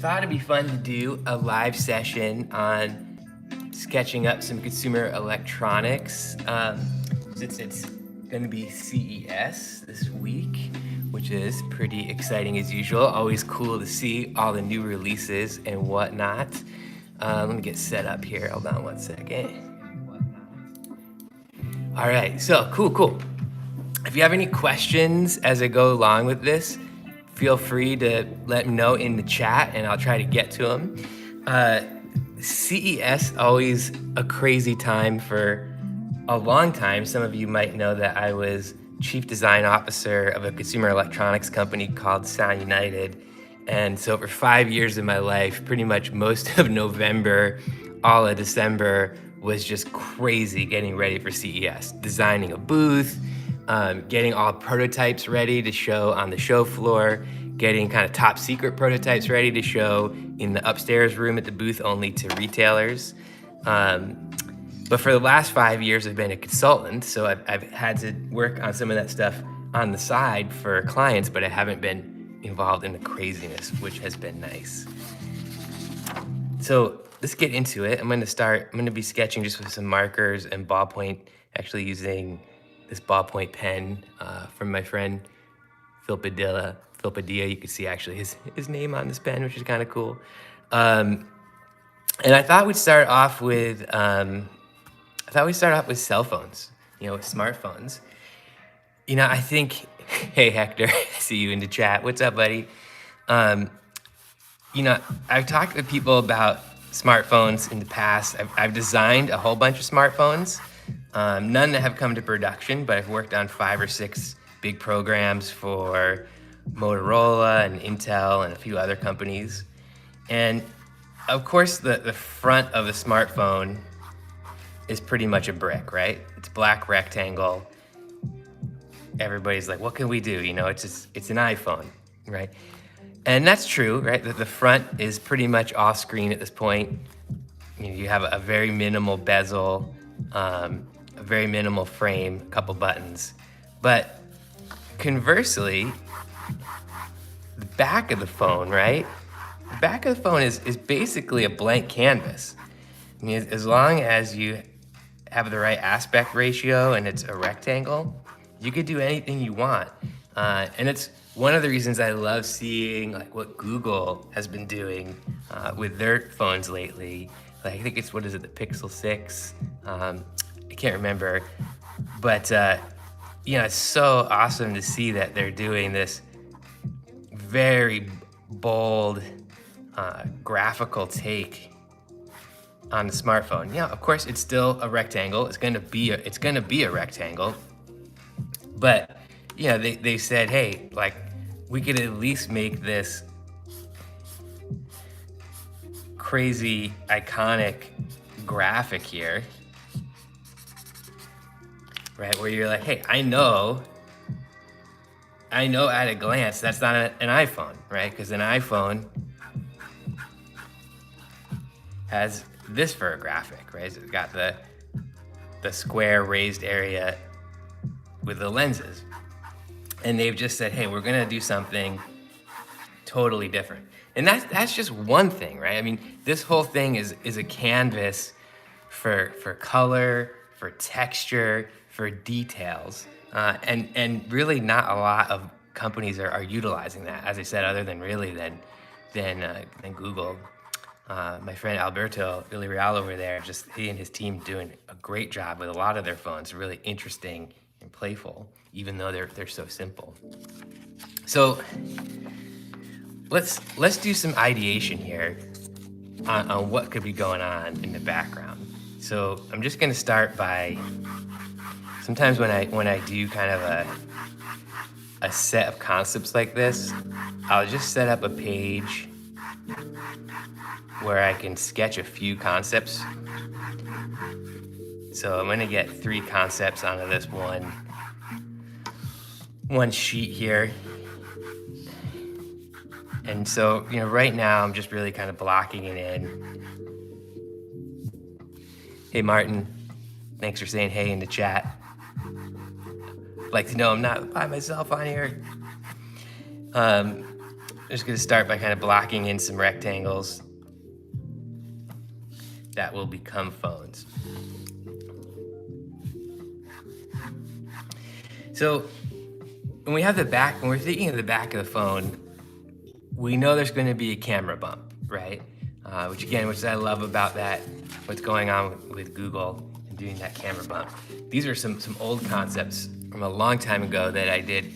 thought it'd be fun to do a live session on sketching up some consumer electronics, since it's going to be CES this week, which is pretty exciting as usual. Always cool to see all the new releases and whatnot. Let me get set up here. Hold on one second. All right, so cool. If you have any questions as I go along with this, feel free to let me know in the chat and I'll try to get to them. CES, always a crazy time for a long time. Some of you might know that I was chief design officer of a consumer electronics company called Sound United. And so for 5 years of my life, pretty much most of November, all of December was just crazy getting ready for CES, designing a booth, getting all prototypes ready to show on the show floor, getting kind of top secret prototypes ready to show in the upstairs room at the booth only to retailers. But for the last 5 years, I've been a consultant, so I've had to work on some of that stuff on the side for clients, but I haven't been involved in the craziness, which has been nice. So let's get into it. I'm gonna be sketching just with some markers and ballpoint, actually using this ballpoint pen from my friend Phil Padilla. You can see actually his name on this pen, which is kind of cool. And I thought we'd start off with cell phones, with smartphones. I think, hey Hector, I see you in the chat. What's up, buddy? I've talked to people about smartphones in the past. I've designed a whole bunch of smartphones. None that have come to production, but I've worked on 5 or 6 big programs for Motorola and Intel and a few other companies. And of course, the front of the smartphone is pretty much a brick, right? It's a black rectangle. Everybody's like, what can we do? It's an iPhone, right? And that's true, right? The front is pretty much off screen at this point. You have a very minimal bezel, a very minimal frame, a couple buttons. But conversely, the back of the phone, right? The back of the phone is basically a blank canvas. As long as you have the right aspect ratio and it's a rectangle, you could do anything you want. And it's one of the reasons I love seeing what Google has been doing with their phones lately. I think it's, the Pixel 6? I can't remember. But, it's so awesome to see that they're doing this very bold graphical take on the smartphone. Yeah, of course, it's still a rectangle. It's gonna be a rectangle. But they said, hey, we could at least make this crazy iconic graphic here, right? Where you're like, hey, I know at a glance that's not an iPhone, right? Because an iPhone has this for a graphic, right? So it's got the square raised area with the lenses. And they've just said, hey, we're gonna do something totally different. And that's just one thing, right? I mean, this whole thing is a canvas for color, for texture, for details. And really not a lot of companies are utilizing that, as I said, other than Google. My friend Alberto Villarreal over there, just he and his team doing a great job with a lot of their phones, really interesting and playful, even though they're so simple. So let's do some ideation here on what could be going on in the background. So I'm just gonna start by, sometimes when I do kind of a set of concepts like this, I'll just set up a page where I can sketch a few concepts. So I'm gonna get 3 concepts onto this one sheet here. And so, right now I'm just really kind of blocking it in. Hey Martin, thanks for saying hey in the chat. I'd like to know I'm not by myself on here. just gonna start by kind of blocking in some rectangles that will become phones. So when we have when we're thinking of the back of the phone, we know there's going to be a camera bump, right? Which I love about that, what's going on with Google and doing that camera bump. These are some old concepts from a long time ago that I did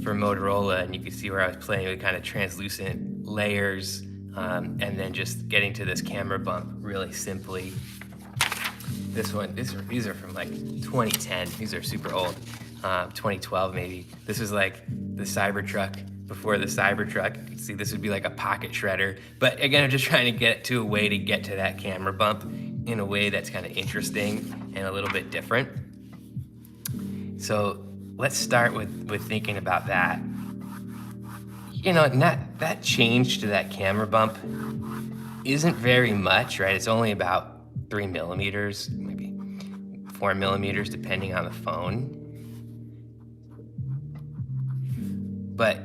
for Motorola, and you can see where I was playing with kind of translucent layers, and then just getting to this camera bump really simply. These are from like 2010. These are super old. 2012 maybe. This was like the Cybertruck before the Cybertruck. You can see this would be like a pocket shredder. But again, I'm just trying to get to a way to get to that camera bump in a way that's kind of interesting and a little bit different. So let's start with thinking about that. You know, that change to that camera bump isn't very much, right? It's only about 3 millimeters, maybe 4 millimeters, depending on the phone. But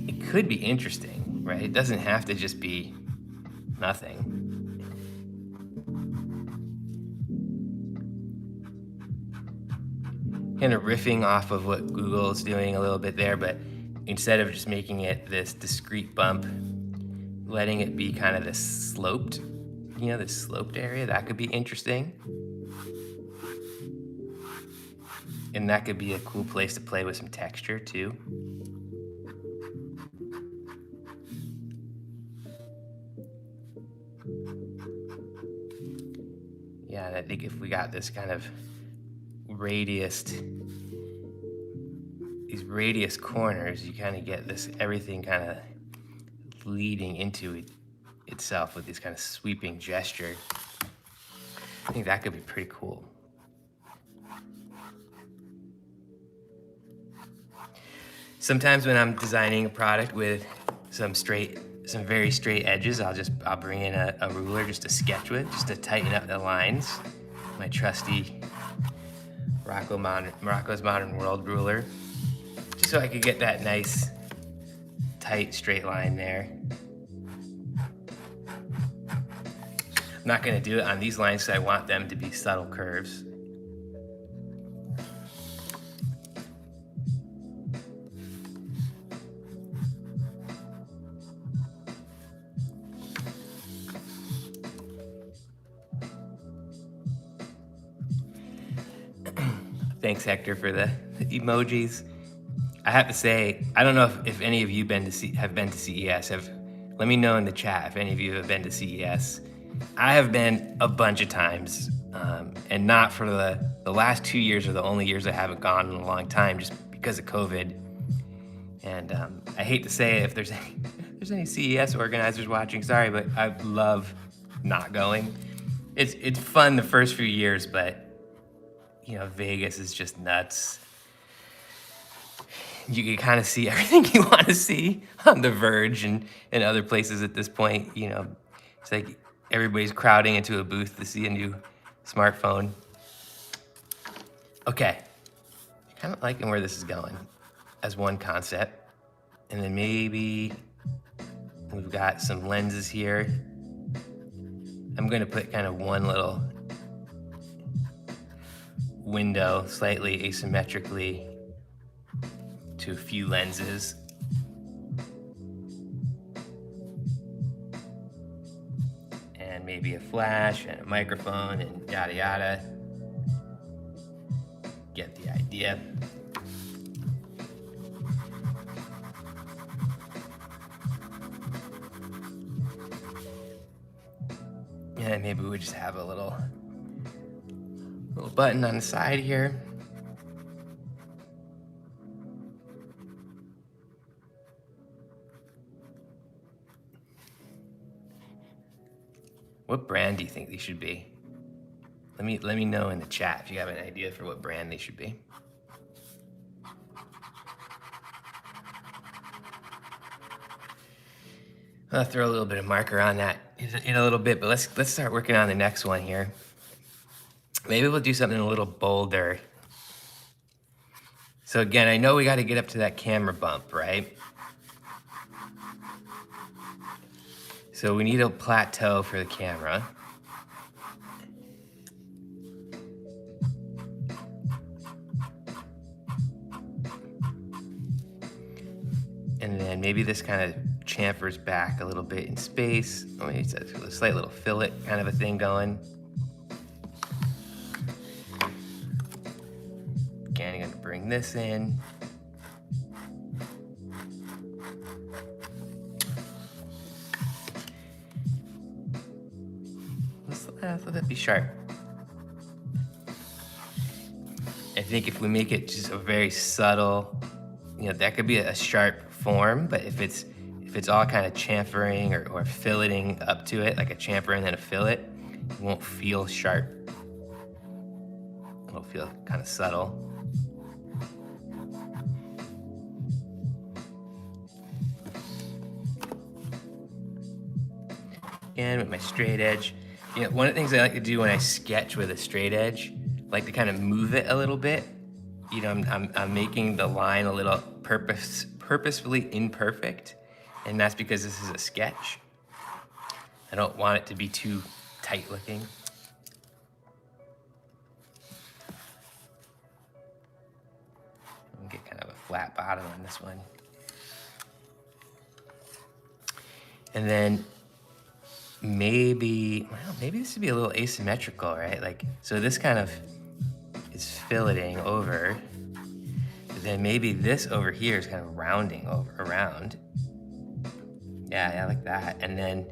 it could be interesting, right? It doesn't have to just be nothing. Kind of riffing off of what Google is doing a little bit there, but instead of just making it this discrete bump, letting it be kind of this sloped, this sloped area, that could be interesting. And that could be a cool place to play with some texture too. Yeah, and I think if we got this kind of these radius corners, you kind of get this, everything kind of leading into itself with this kind of sweeping gesture. I think that could be pretty cool. Sometimes when I'm designing a product with some very straight edges, I'll bring in a ruler just to sketch with, just to tighten up the lines. My trusty Morocco's Modern World ruler, just so I could get that nice, tight, straight line there. I'm not gonna do it on these lines because I want them to be subtle curves. Thanks, Hector, for the emojis. I have to say, I don't know if any of you have been to CES. Let me know in the chat if any of you have been to CES. I have been a bunch of times, and not for the last 2 years are the only years I haven't gone in a long time, just because of COVID. And I hate to say it, if there's any CES organizers watching, sorry, but I love not going. It's fun the first few years, but Vegas is just nuts. You can kind of see everything you want to see on The Verge and other places at this point. It's like everybody's crowding into a booth to see a new smartphone. Okay, kind of liking where this is going as one concept. And then maybe we've got some lenses here. I'm gonna put kind of one little window slightly asymmetrically to a few lenses. And maybe a flash and a microphone and yada yada. Get the idea. And maybe we just have a little button on the side here. What brand do you think these should be? Let me know in the chat if you have an idea for what brand they should be. I'll throw a little bit of marker on that in a little bit, but let's start working on the next one here. Maybe we'll do something a little bolder. So again, I know we got to get up to that camera bump, right? So we need a plateau for the camera. And then maybe this kind of chamfers back a little bit in space. Oh, maybe it's a slight little fillet kind of a thing going. Again, I'm gonna bring this in. Let that be sharp. I think if we make it just a very subtle, you know, that could be a sharp form, but if it's all kind of chamfering or filleting up to it, like a chamfer and then a fillet, it won't feel sharp. It'll feel kind of subtle. And with my straight edge, you know, one of the things I like to do when I sketch with a straight edge, I like to kind of move it a little bit. You know, I'm making the line a little purposefully imperfect, and that's because this is a sketch. I don't want it to be too tight looking. I'll get kind of a flat bottom on this one. And then maybe this would be a little asymmetrical, right? Like, so this kind of is filleting over, but then maybe this over here is kind of rounding around. Yeah, like that. And then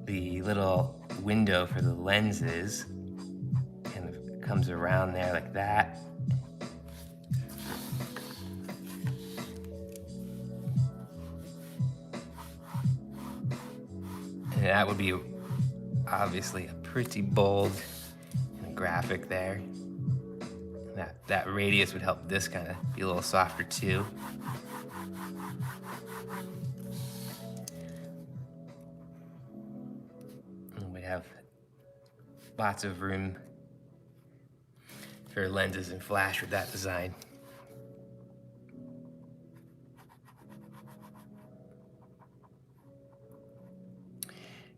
the little window for the lenses kind of comes around there like that. And that would be obviously a pretty bold graphic there. That radius would help this kind of be a little softer too. And we have lots of room for lenses and flash with that design.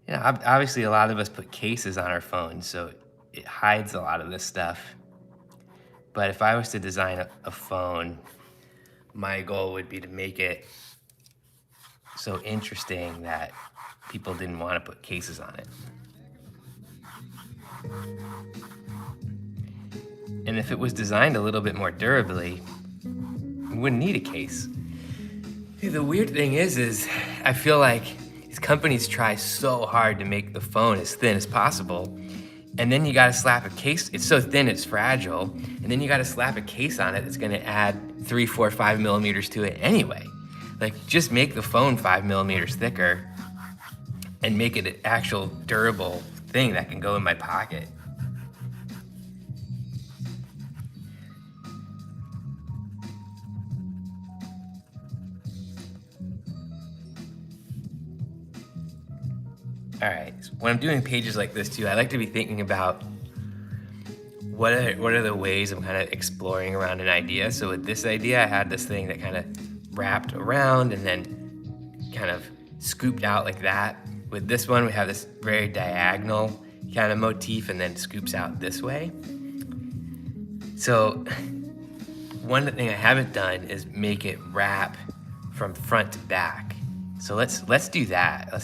You know, obviously a lot of us put cases on our phones, so it hides a lot of this stuff. But if I was to design a phone, my goal would be to make it so interesting that people didn't want to put cases on it. And if it was designed a little bit more durably, we wouldn't need a case. The weird thing is I feel like these companies try so hard to make the phone as thin as possible, and then you gotta slap a case. It's so thin, it's fragile, and then you gotta slap a case on it that's gonna add 3, 4, 5 millimeters to it anyway. Like, just make the phone 5 millimeters thicker and make it an actual durable thing that can go in my pocket. All right, so when I'm doing pages like this too, I like to be thinking about what are the ways I'm kind of exploring around an idea. So with this idea, I had this thing that kind of wrapped around and then kind of scooped out like that. With this one, we have this very diagonal kind of motif and then scoops out this way. So one thing I haven't done is make it wrap from front to back. So let's do that.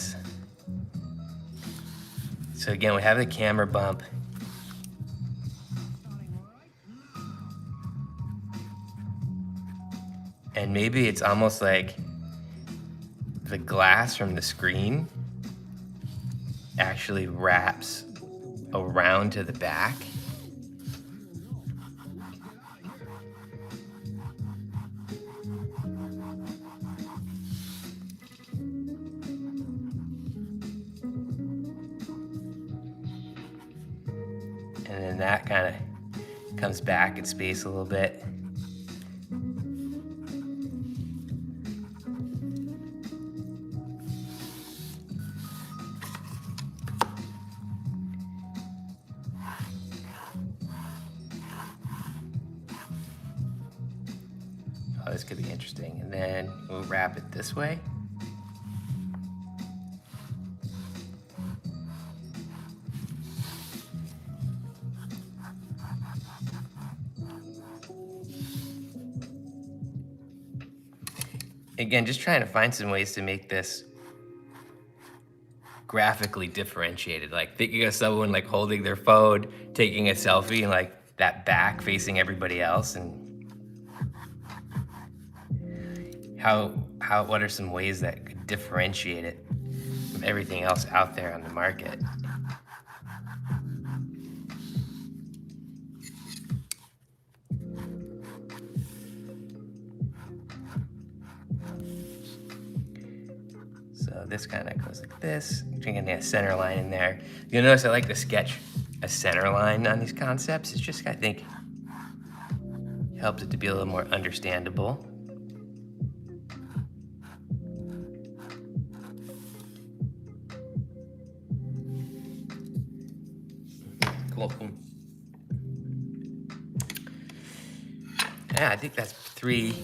So again, we have the camera bump. And maybe it's almost like the glass from the screen actually wraps around to the back. And then that kind of comes back in space a little bit. Oh, this could be interesting. And then we'll wrap it this way. again, just trying to find some ways to make this graphically differentiated. Like thinking of someone like holding their phone, taking a selfie, and like that back facing everybody else, and what are some ways that could differentiate it from everything else out there on the market? So this kind of goes like this. You're getting a center line in there. You'll notice I like to sketch a center line on these concepts. It's just, I think, helps it to be a little more understandable. Cool. Yeah, I think that's 3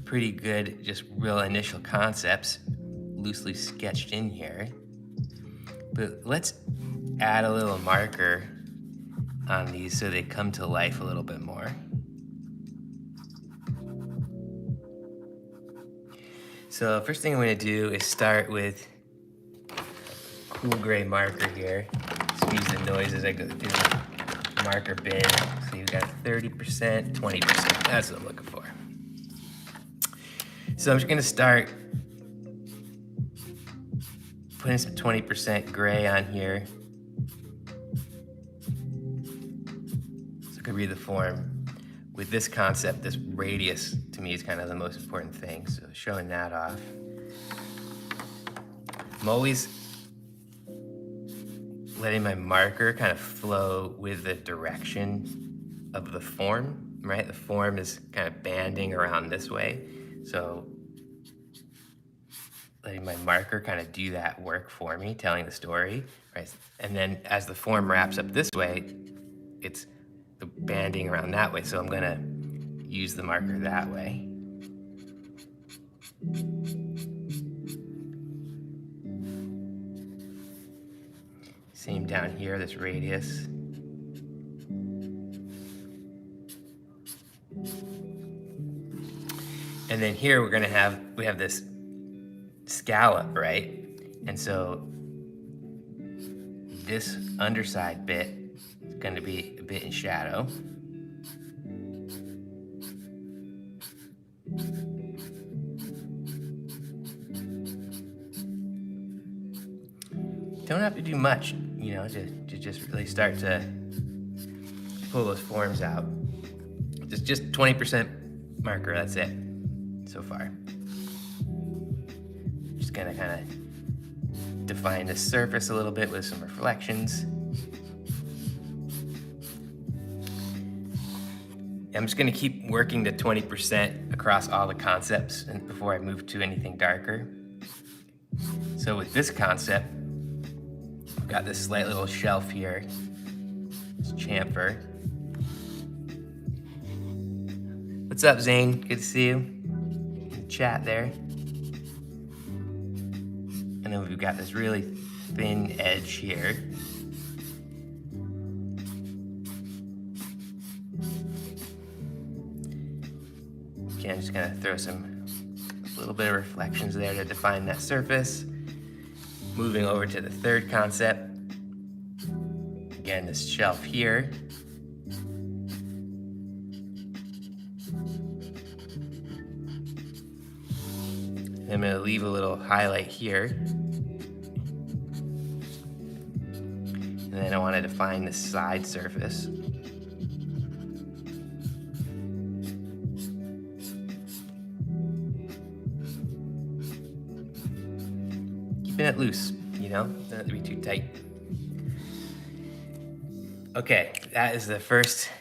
pretty good, just real initial concepts loosely sketched in here. But let's add a little marker on these so they come to life a little bit more. So first thing I'm going to do is start with cool gray marker here. Squeeze the noise as I go through the marker bin. So you've got 30%, 20%. That's what I'm looking for. So I'm just going to start putting some 20% gray on here. So I can read the form. With this concept, this radius to me is kind of the most important thing. So showing that off. I'm always letting my marker kind of flow with the direction of the form, right? The form is kind of banding around this way. So letting my marker kind of do that work for me, telling the story, right? And then as the form wraps up this way, it's the banding around that way. So I'm gonna use the marker that way. Same down here, this radius. And then here we have this scallop, right? And so this underside bit is going to be a bit in shadow. Don't have to do much, you know, to just really start to pull those forms out. Just 20% marker, that's it so far. Just gonna kind of define the surface a little bit with some reflections. I'm just gonna keep working to 20% across all the concepts before I move to anything darker. So with this concept, I've got this slight little shelf here. It's chamfer. What's up, Zane? Good to see you. In the chat there. And then we've got this really thin edge here. Okay, I'm just gonna throw a little bit of reflections there to define that surface. Moving over to the third concept. Again, this shelf here. I'm gonna leave a little highlight here. And then I want to define the side surface. Keeping it loose, you know, don't have to be too tight. Okay, that is the first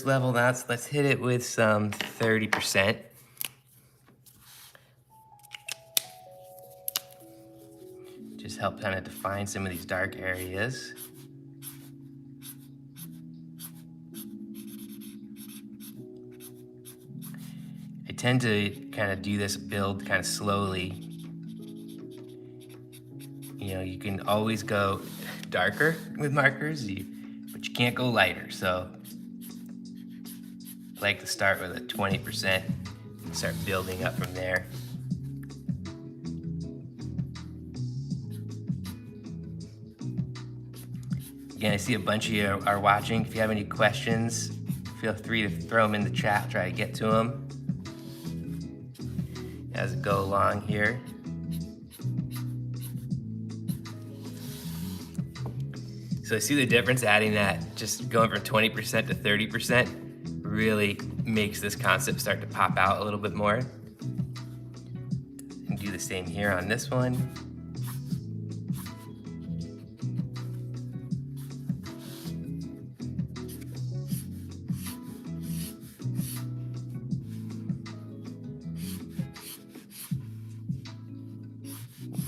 level. Now let's hit it with some 30%. Just help kind of define some of these dark areas. I tend to kind of do this build kind of slowly. You know, you can always go darker with markers, but you can't go lighter. So I like to start with a 20% and start building up from there. Again, I see a bunch of you are watching. If you have any questions, feel free to throw them in the chat, try to get to them as it go along here. So I see the difference, adding that, just going from 20% to 30% really makes this concept start to pop out a little bit more. And do the same here on this one.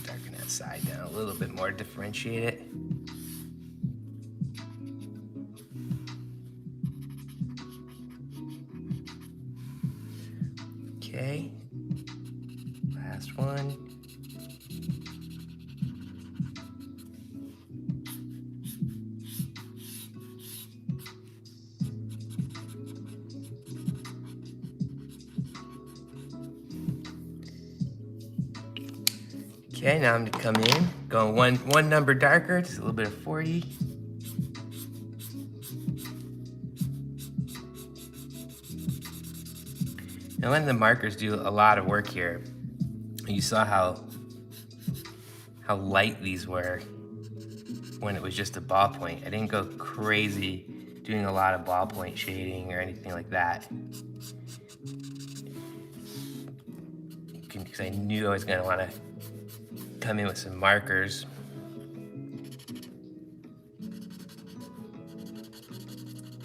Darken that side down a little bit more, differentiate it. Okay, last one. Okay, now I'm gonna come in, going one number darker, just a little bit of 40. Now letting the markers do a lot of work here. You saw how light these were when it was just a ballpoint. I didn't go crazy doing a lot of ballpoint shading or anything like that. Because I knew I was gonna wanna come in with some markers.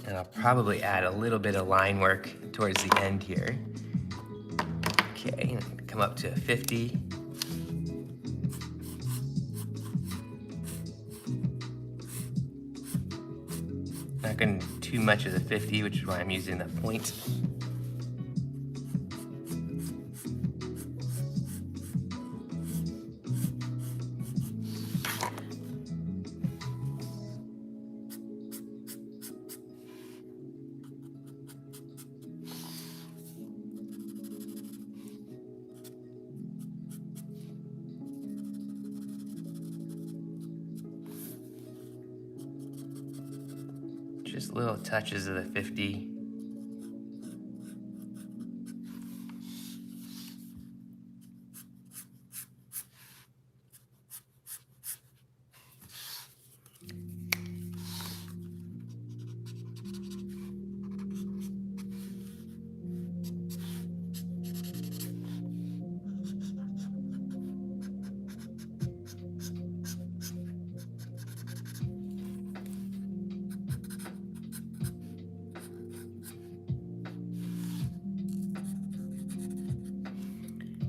And I'll probably add a little bit of line work towards the end here. Okay, come up to 50. Not going to do too much of the 50, which is why I'm using the point. Just little touches of the 50.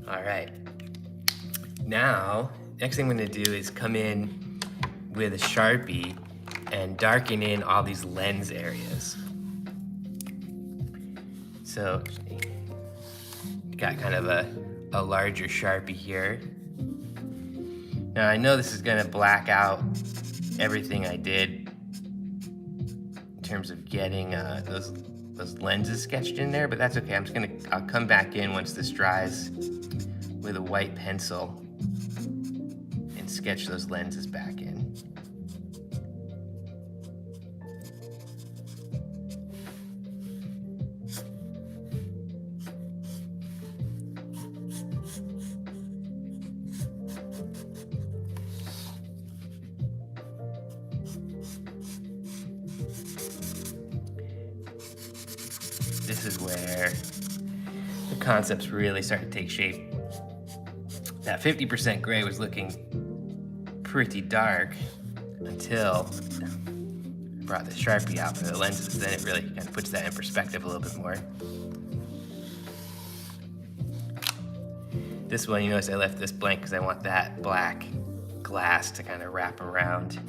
All right, now, next thing I'm gonna do is come in with a Sharpie and darken in all these lens areas. So, got kind of a larger Sharpie here. Now I know this is gonna black out everything I did in terms of getting those lenses sketched in there, but that's okay. I'll come back in once this dries with a white pencil and sketch those lenses back in. This is where the concepts really start to take shape. That 50% gray was looking pretty dark until I brought the Sharpie out for the lenses. Then it really kind of puts that in perspective a little bit more. This one, you notice I left this blank because I want that black glass to kind of wrap around.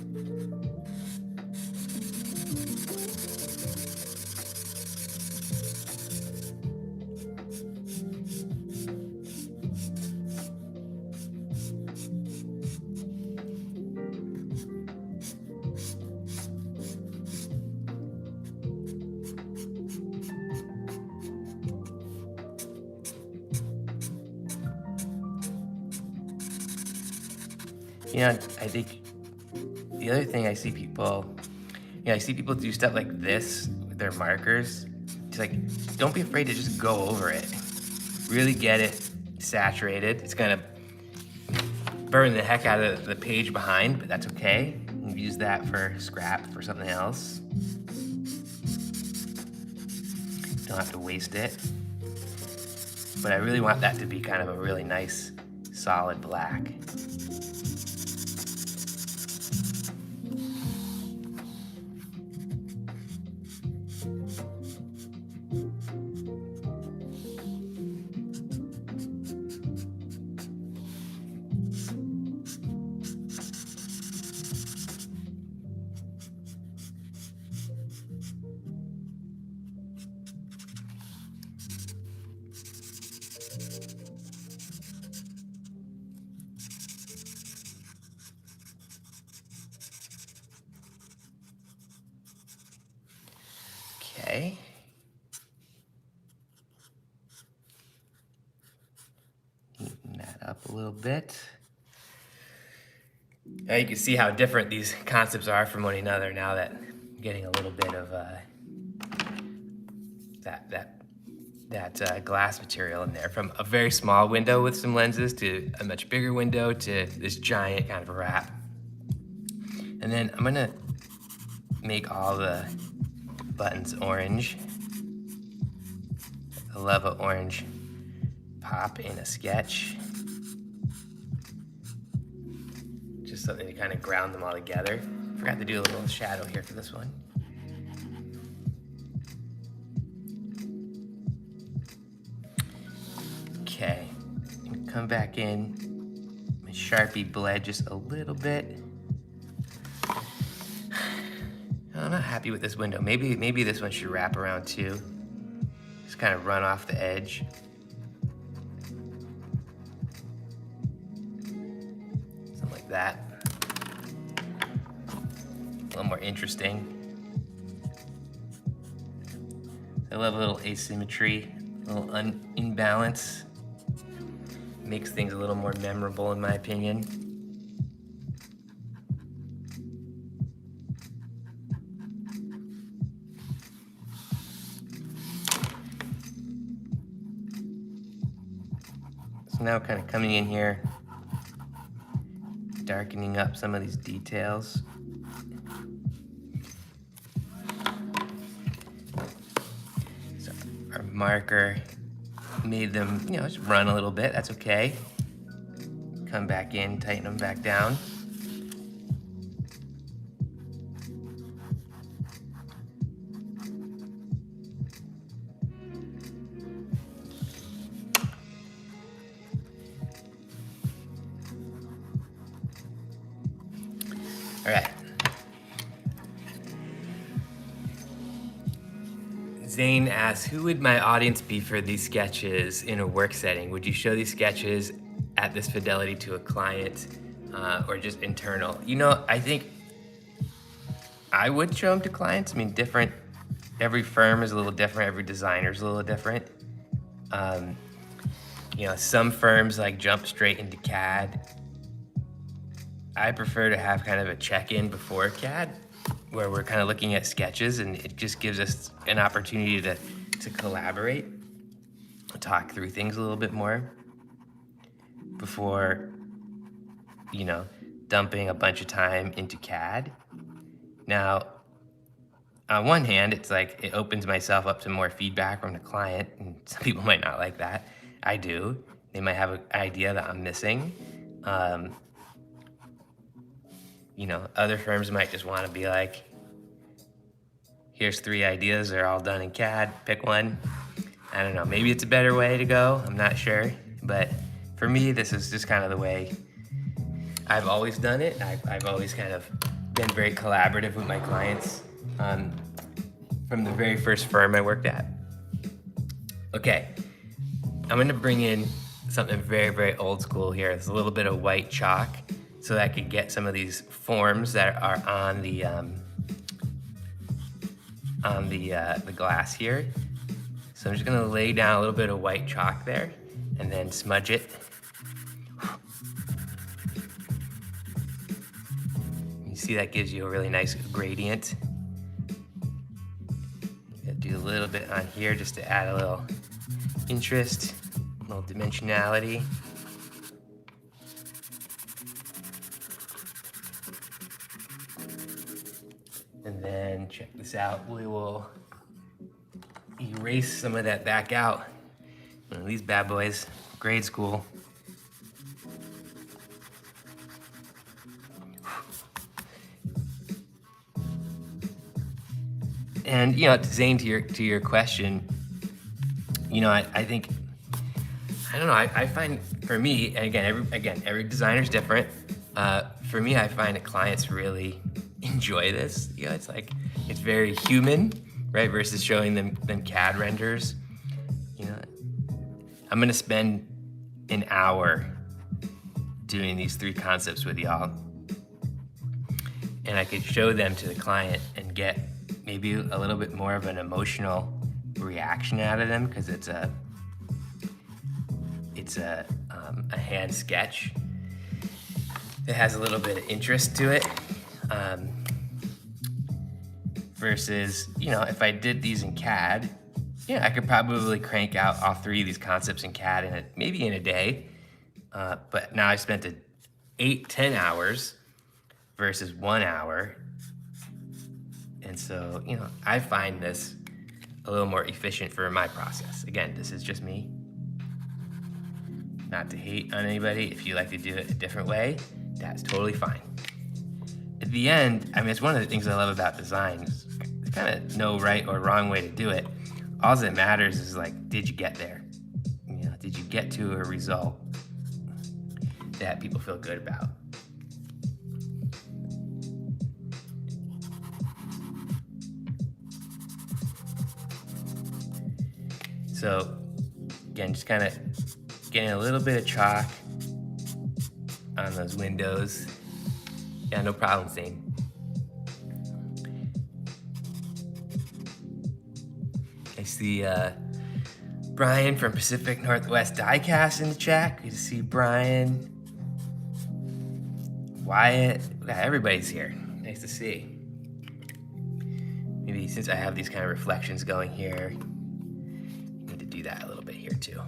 You know, I think the other thing I see people Yeah, I see people do stuff like this with their markers. It's like, don't be afraid to just go over it. Really get it saturated. It's gonna burn the heck out of the page behind, but that's okay. You can use that for scrap for something else. Don't have to waste it. But I really want that to be kind of a really nice, solid black. Okay. Neaten that up a little bit. Now you can see how different these concepts are from one another now that I'm getting a little bit of that glass material in there. From a very small window with some lenses to a much bigger window to this giant kind of wrap. And then I'm gonna make all the buttons orange. I love an orange pop in a sketch. Just something to kind of ground them all together. Forgot to do a little shadow here for this one. Okay, come back in. My Sharpie bled just a little bit. I'm not happy with this window. Maybe this one should wrap around too. Just kind of run off the edge. Something like that. A little more interesting. I love a little asymmetry, a little imbalance. Makes things a little more memorable in my opinion. So now kind of coming in here, darkening up some of these details. So our marker made them, just run a little bit, that's okay. Come back in, tighten them back down. All right. Zane asks, who would my audience be for these sketches in a work setting? Would you show these sketches at this fidelity to a client or just internal? I think I would show them to clients. I mean, every firm is a little different, every designer is a little different. Some firms like jump straight into CAD. I prefer to have kind of a check-in before CAD where we're kind of looking at sketches, and it just gives us an opportunity to collaborate, talk through things a little bit more before, dumping a bunch of time into CAD. Now, on one hand, it's like it opens myself up to more feedback from the client, and some people might not like that. I do. They might have an idea that I'm missing. Other firms might just want to be like, here's 3 ideas, they're all done in CAD, pick one. I don't know, maybe it's a better way to go, I'm not sure. But for me, this is just kind of the way I've always done it. I've always kind of been very collaborative with my clients from the very first firm I worked at. Okay, I'm gonna bring in something very, very old school here. It's a little bit of white chalk so that I could get some of these forms that are on the glass here. So I'm just gonna lay down a little bit of white chalk there and then smudge it. You see that gives you a really nice gradient. do a little bit on here just to add a little interest, a little dimensionality. And then check this out, we will erase some of that back out. These bad boys, grade school. And Zane, to your question, I think, I don't know, I find for me, and again, every designer's different. For me, I find that clients really enjoy this. It's like, it's very human, right? Versus showing them CAD renders. I'm gonna spend an hour doing these 3 concepts with y'all. And I could show them to the client and get maybe a little bit more of an emotional reaction out of them, because it's a hand sketch that has a little bit of interest to it. Versus, if I did these in CAD, I could probably crank out all 3 of these concepts in CAD maybe in a day. But now I spent 8-10 hours versus 1 hour. And so, I find this a little more efficient for my process. Again, this is just me. Not to hate on anybody. If you like to do it a different way, that's totally fine. At the end, it's one of the things I love about design. There's kind of no right or wrong way to do it. All that matters is, like, did you get there? Did you get to a result that people feel good about? So, again, just kind of getting a little bit of chalk on those windows. Yeah, no problem, Zane. I see Brian from Pacific Northwest Diecast in the chat. Good to see Brian. Wyatt, everybody's here. Nice to see. Maybe since I have these kind of reflections going here, I need to do that a little bit here too.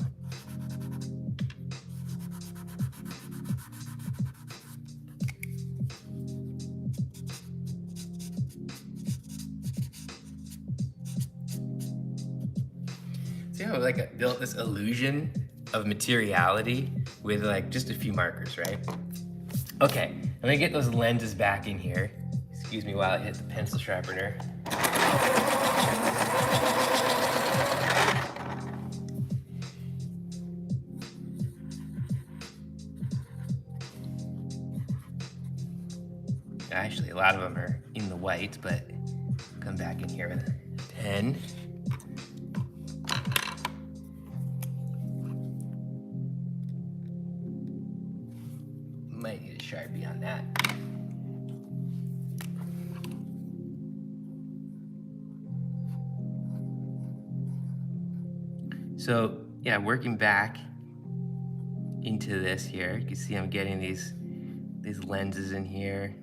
See how I built this illusion of materiality with just a few markers, right? Okay, I'm gonna get those lenses back in here. Excuse me while I hit the pencil sharpener. Actually, a lot of them are in the white, but come back in here with a pen. Might need a Sharpie on that. So yeah, working back into this here, you can see I'm getting these lenses in here.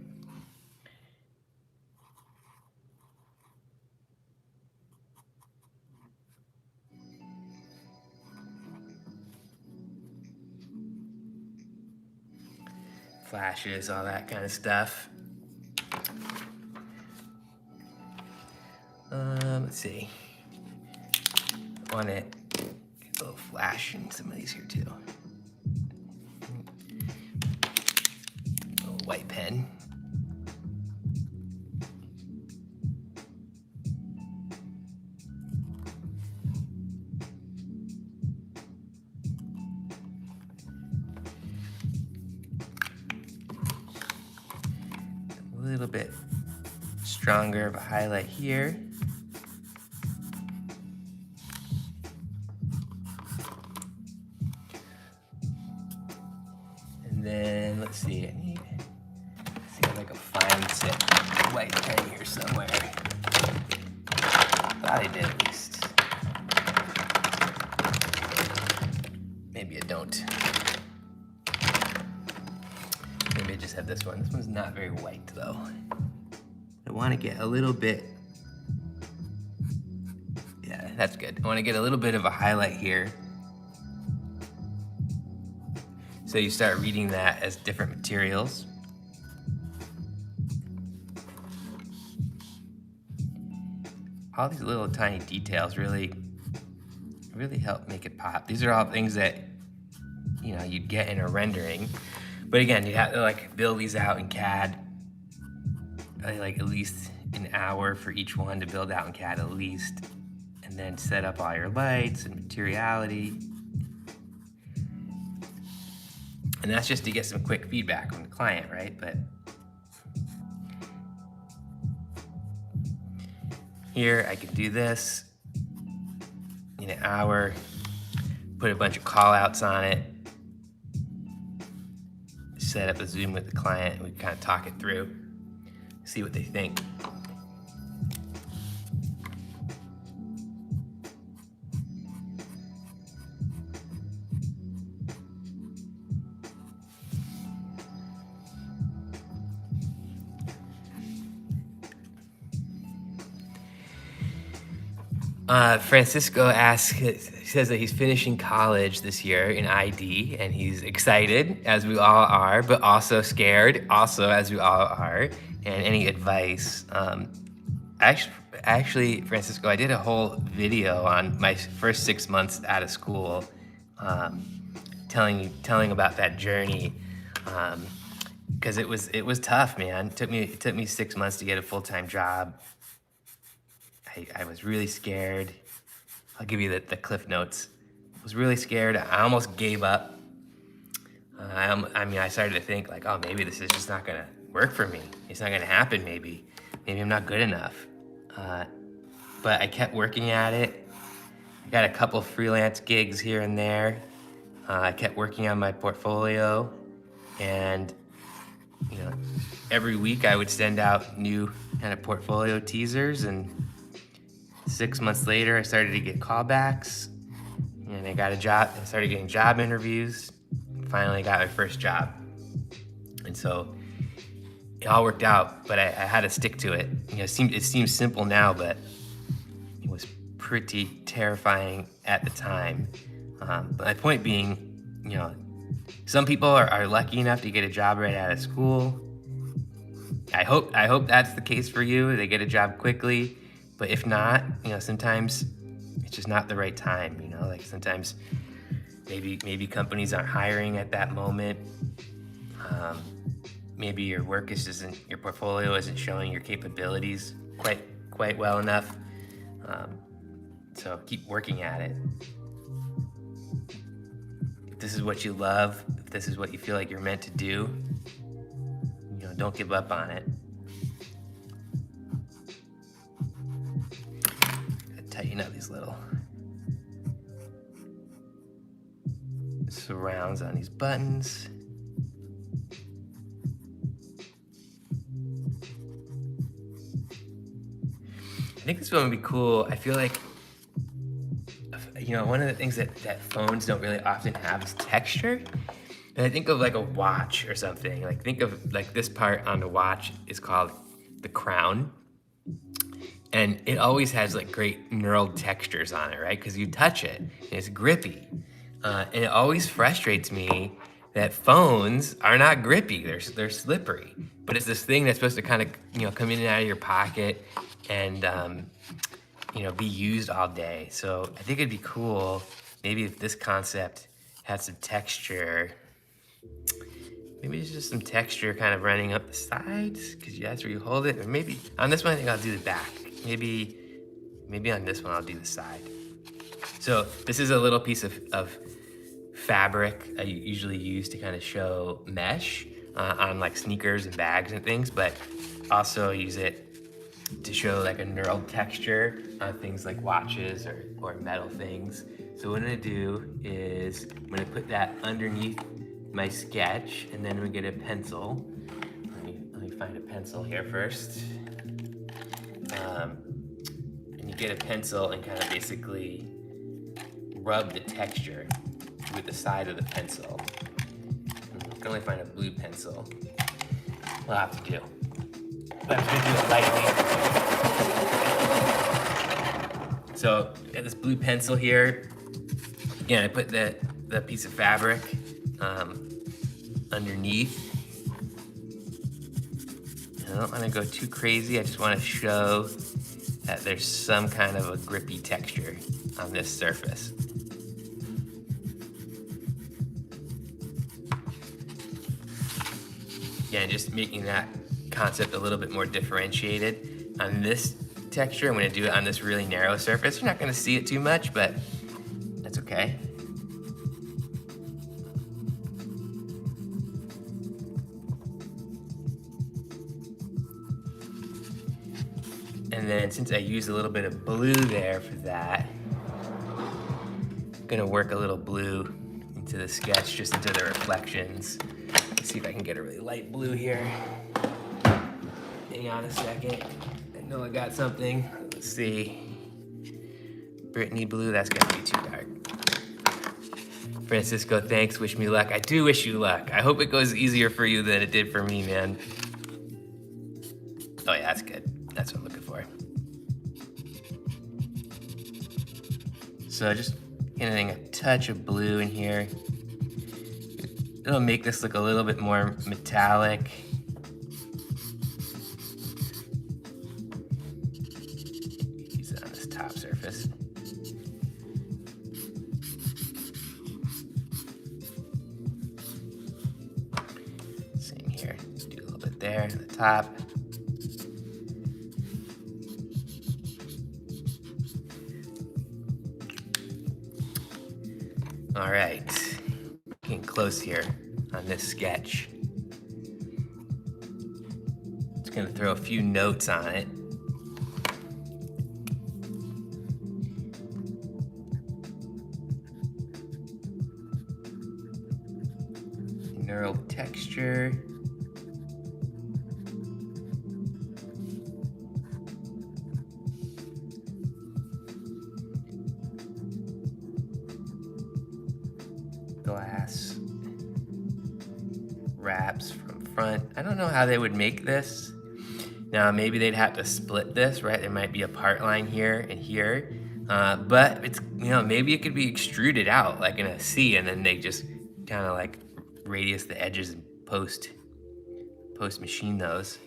Flashes, all that kind of stuff. Let's see. I want to get a little flash in some of these here too. A little white pen. A little bit stronger of a highlight here. And then let's see, I have a fine tip white pen here somewhere. Thought I did at least. Maybe I don't. Maybe I just have this one. This one's not very white though. I want to get a little bit Yeah, that's good. I want to get a little bit of a highlight here. So you start reading that as different materials. All these little tiny details really help make it pop. These are all things that, you know, you'd get in a rendering. But again, you have to like build these out in CAD. Like at least an hour for each one to build out in CAD at least. And then set up all your lights and materiality. And that's just to get some quick feedback from the client, right? But here I can do this in an hour, put a bunch of call outs on it, set up a Zoom with the client, and we kind of talk it through, see what they think. Francisco asks, says that he's finishing college this year in ID, and he's excited, as we all are, but also scared, also as we all are. And any advice? Actually, Francisco, I did a whole video on my first 6 months out of school, telling about that journey, because it was tough, man. It took me 6 months to get a full-time job. I was really scared. I'll give you the cliff notes. I was really scared. I almost gave up. I started to think like, oh, maybe this is just not gonna work for me. It's not gonna happen, maybe. Maybe I'm not good enough. But I kept working at it. I got a couple freelance gigs here and there. I kept working on my portfolio, and you know, every week I would send out new kind of portfolio teasers, and 6 months later I started to get callbacks, and I got a job. I started getting job interviews. Finally got my first job, and so it all worked out. But I had to stick to it. You know, it seems simple now, but it was pretty terrifying at the time. But my point being, you know, some people are lucky enough to get a job right out of school. I hope that's the case for you. They get a job quickly. But if not, you know, sometimes it's just not the right time. You know, like sometimes maybe companies aren't hiring at that moment. Maybe your work your portfolio isn't showing your capabilities quite well enough. So keep working at it. If this is what you love, if this is what you feel like you're meant to do, you know, don't give up on it. Tighten up these little surrounds on these buttons. I think this one would be cool. I feel like, you know, one of the things that phones don't really often have is texture. And I think of like a watch or something. Like think of like this part on the watch is called the crown. And it always has like great knurled textures on it, right? Because you touch it and it's grippy. And it always frustrates me that phones are not grippy, they're slippery. But it's this thing that's supposed to kind of, you know, come in and out of your pocket and, you know, be used all day. So I think it'd be cool maybe if this concept had some texture. Maybe it's just some texture kind of running up the sides, because that's where you hold it. Or maybe on this one, I think I'll do the back. Maybe on this one, I'll do the side. So this is a little piece of fabric I usually use to kind of show mesh on like sneakers and bags and things, but also use it to show like a knurled texture on things like watches or metal things. So what I'm gonna do is I'm gonna put that underneath my sketch, and then we get a pencil. Let me find a pencil here first. And you get a pencil and kind of basically rub the texture with the side of the pencil. I can only find a blue pencil. We'll have to do. But I'm just gonna do it lightly. So got this blue pencil here. Again, I put the piece of fabric underneath. I don't want to go too crazy. I just want to show that there's some kind of a grippy texture on this surface. Again, just making that concept a little bit more differentiated. On this texture, I'm going to do it on this really narrow surface. You're not going to see it too much, but that's okay. And then since I used a little bit of blue there for that, I'm gonna work a little blue into the sketch, just into the reflections. Let's see if I can get a really light blue here. Hang on a second. I know I got something. Let's see. Brittany blue, that's gonna be too dark. Francisco, thanks, wish me luck. I do wish you luck. I hope it goes easier for you than it did for me, man. Oh yeah, that's good. That's what I'm looking for. So just getting a touch of blue in here. It'll make this look a little bit more metallic. Use it on this top surface. Same here. Just do a little bit there at the top. All right, getting close here on this sketch. Just gonna throw a few notes on it. Neural texture. Glass wraps from front. I don't know how they would make this. Now maybe they'd have to split this, right? There might be a part line here and here, but it's, you know, maybe it could be extruded out like in a C, and then they just kind of like radius the edges and post machine those.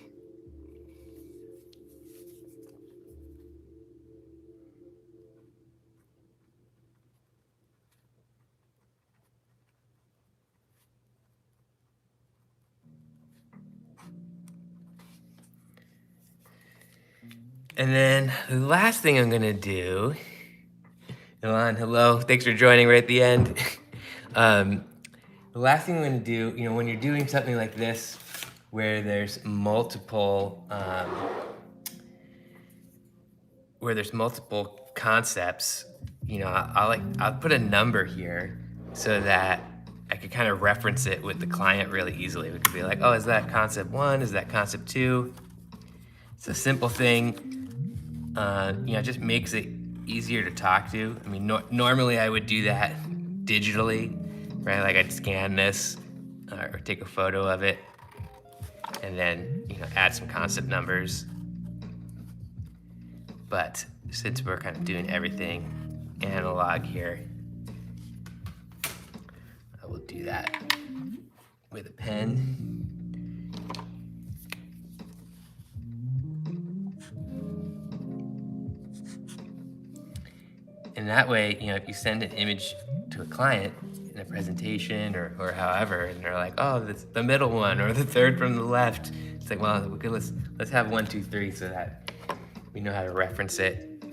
And then the last thing I'm gonna do, Ilan, hello, thanks for joining right at the end. The last thing I'm gonna do, you know, when you're doing something like this, where there's multiple concepts, you know, I'll put a number here so that I could kind of reference it with the client really easily. We could be like, oh, is that concept 1? Is that concept 2? It's a simple thing. You know, it just makes it easier to talk to. I mean, normally I would do that digitally, right? Like I'd scan this or take a photo of it and then, you know, add some concept numbers. But since we're kind of doing everything analog here, I will do that with a pen. And that way, you know, if you send an image to a client in a presentation or however, and they're like, oh, that's the middle one or the third from the left, it's like, well, okay, let's have 1, 2, 3 so that we know how to reference it.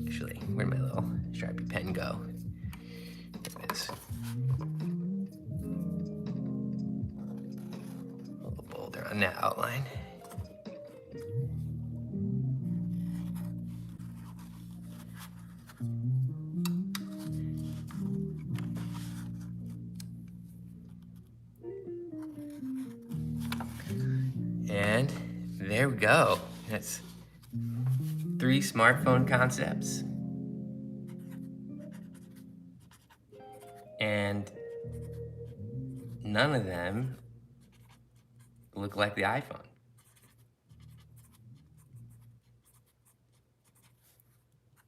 Actually, where'd my little Sharpie pen go? There it is. A little bolder on that outline. And there we go. That's 3 smartphone concepts. And none of them look like the iPhone.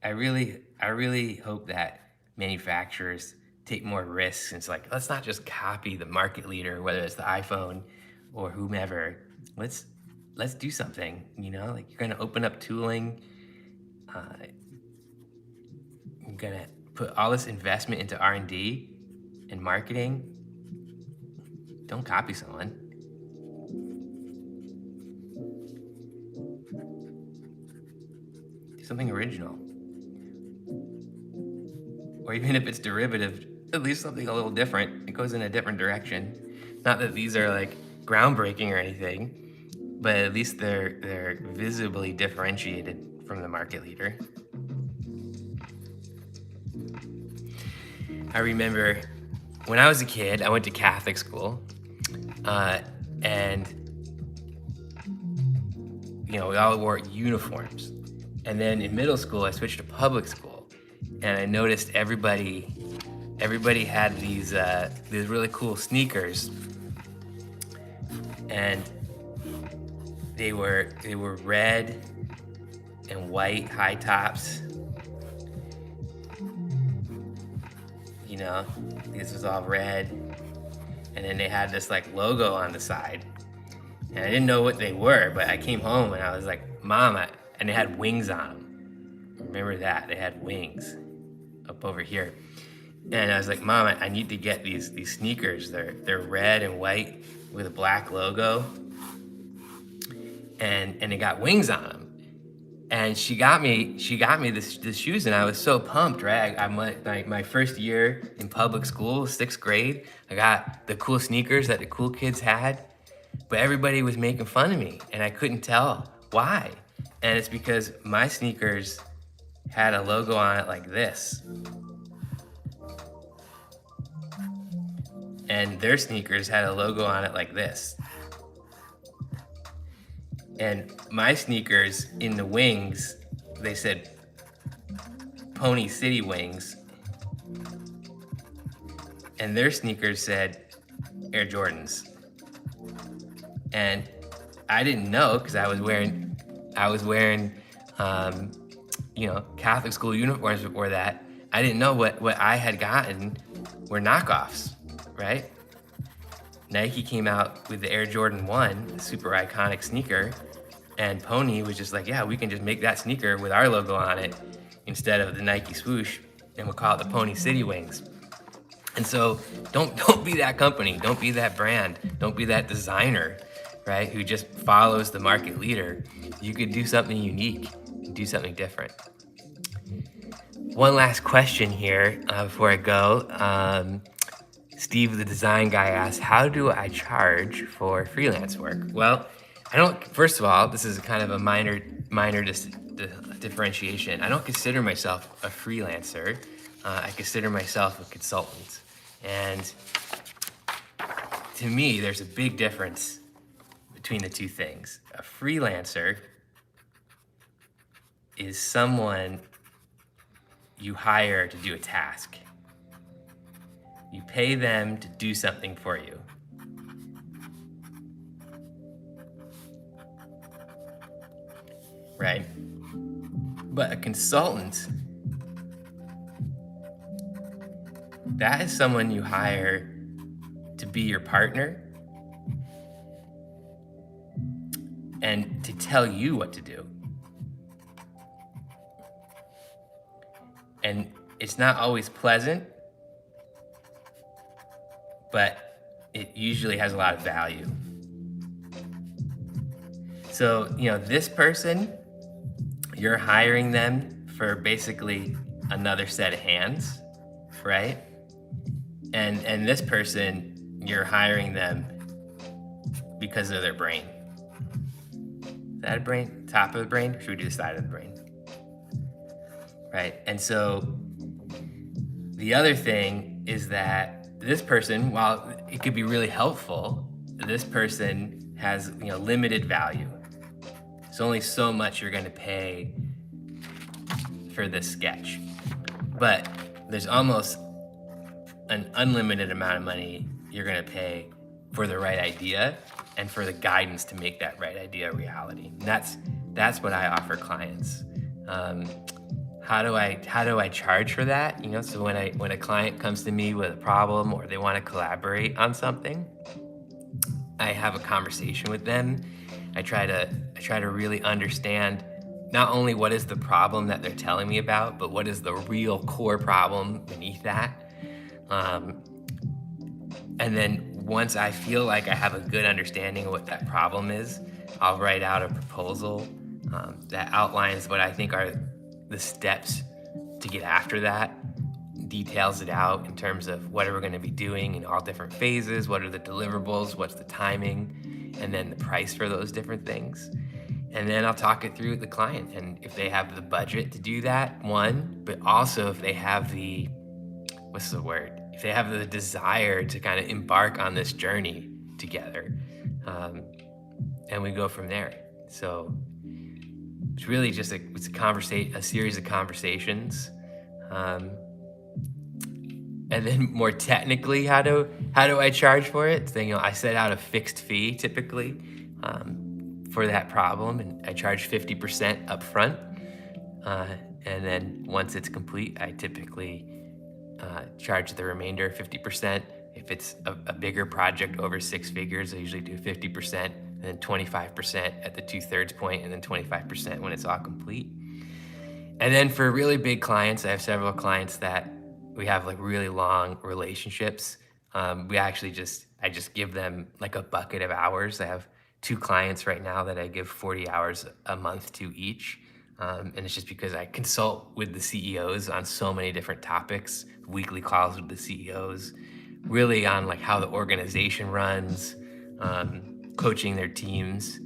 I really hope that manufacturers take more risks. And it's like, let's not just copy the market leader, whether it's the iPhone or whomever. Let's do something, like you're gonna open up tooling. You're gonna put all this investment into R&D and marketing. Don't copy someone. Do something original. Or even if it's derivative, at least something a little different. It goes in a different direction. Not that these are like groundbreaking or anything, but at least they're visibly differentiated from the market leader. I remember when I was a kid, I went to Catholic school, and we all wore uniforms. And then in middle school, I switched to public school, and I noticed everybody had these really cool sneakers, and they were red and white high tops. This was all red, and then they had this like logo on the side, and I didn't know what they were, but I came home and I was like, Mom, and they had wings on them. Remember that? They had wings up over here. And I was like, Mom, I need to get these sneakers. They're red and white with a black logo, and they got wings on them. And she got me this shoes, and I was so pumped, right? I'm like my first year in public school, 6th grade. I got the cool sneakers that the cool kids had, but everybody was making fun of me, and I couldn't tell why. And it's because my sneakers had a logo on it like this, and their sneakers had a logo on it like this. And my sneakers in the wings, they said Pony City Wings. And their sneakers said Air Jordans. And I didn't know, because I was wearing Catholic school uniforms before that. I didn't know what I had gotten were knockoffs, right? Nike came out with the Air Jordan 1, the super iconic sneaker, and Pony was just like, yeah, we can just make that sneaker with our logo on it instead of the Nike swoosh, and we'll call it the Pony City Wings. And so don't be that company, don't be that brand, don't be that designer, right, who just follows the market leader. You could do something unique, do something different. One last question here before I go. Steve, the design guy, asked, how do I charge for freelance work? Well, first of all, this is kind of a minor differentiation. I don't consider myself a freelancer. I consider myself a consultant. And to me, there's a big difference between the two things. A freelancer is someone you hire to do a task. You pay them to do something for you. Right? But a consultant, that is someone you hire to be your partner and to tell you what to do. And it's not always pleasant, but it usually has a lot of value. So, this person, you're hiring them for basically another set of hands, right? And this person, you're hiring them because of their brain. Is that a brain? Top of the brain? Or should we do the side of the brain? Right? And so the other thing is that this person, while it could be really helpful, this person has limited value. There's only so much you're going to pay for this sketch, but there's almost an unlimited amount of money you're going to pay for the right idea and for the guidance to make that right idea a reality. And that's what I offer clients. how do I charge for that? So when a client comes to me with a problem or they want to collaborate on something, I have a conversation with them. I try to really understand not only what is the problem that they're telling me about, but what is the real core problem beneath that. Um, and then once I feel like I have a good understanding of what that problem is, I'll write out a proposal that outlines what I think are the steps to get after that, details it out in terms of what are we going to be doing in all different phases, what are the deliverables, what's the timing, and then the price for those different things. And then I'll talk it through with the client. And if they have the budget to do that, one, but also if they have the, what's the word? If they have the desire to kind of embark on this journey together, and we go from there. So it's really just a series of conversations. And then more technically, how do I charge for it? So, I set out a fixed fee typically for that problem, and I charge 50% up front. And then once it's complete, I typically charge the remainder 50%. If it's a bigger project over 6 figures, I usually do 50%, and then 25% at the 2/3 point, and then 25% when it's all complete. And then for really big clients, I have several clients that we have like really long relationships. I just give them like a bucket of hours. I have 2 clients right now that I give 40 hours a month to each. And it's just because I consult with the CEOs on so many different topics, weekly calls with the CEOs, really on like how the organization runs, coaching their teams.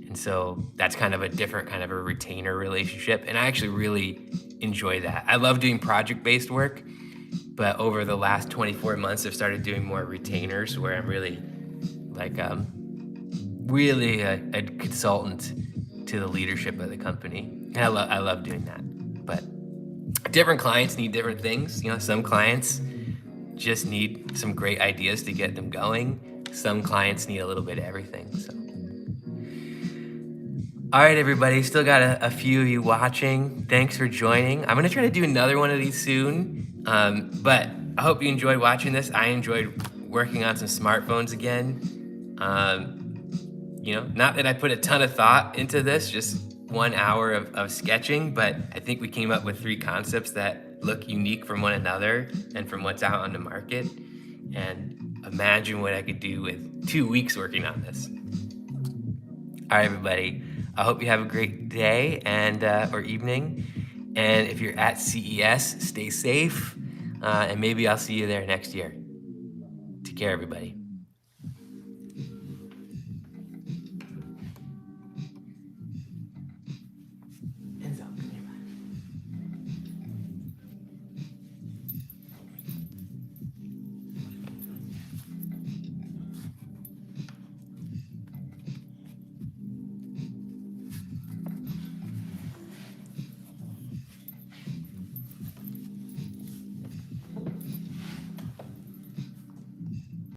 And so that's kind of a different kind of a retainer relationship. And I actually really enjoy that. I love doing project-based work, but over the last 24 months, I've started doing more retainers where I'm really like, really a consultant to the leadership of the company. And I love doing that. But different clients need different things. Some clients just need some great ideas to get them going. Some clients need a little bit of everything. So, all right, everybody, still got a few of you watching. Thanks for joining. I'm gonna try to do another one of these soon. But I hope you enjoyed watching this. I enjoyed working on some smartphones again. Not that I put a ton of thought into this, just 1 hour of sketching, but I think we came up with 3 concepts that look unique from one another and from what's out on the market. And imagine what I could do with 2 weeks working on this. All right, everybody. I hope you have a great day and or evening. And if you're at CES, stay safe. And maybe I'll see you there next year. Take care, everybody.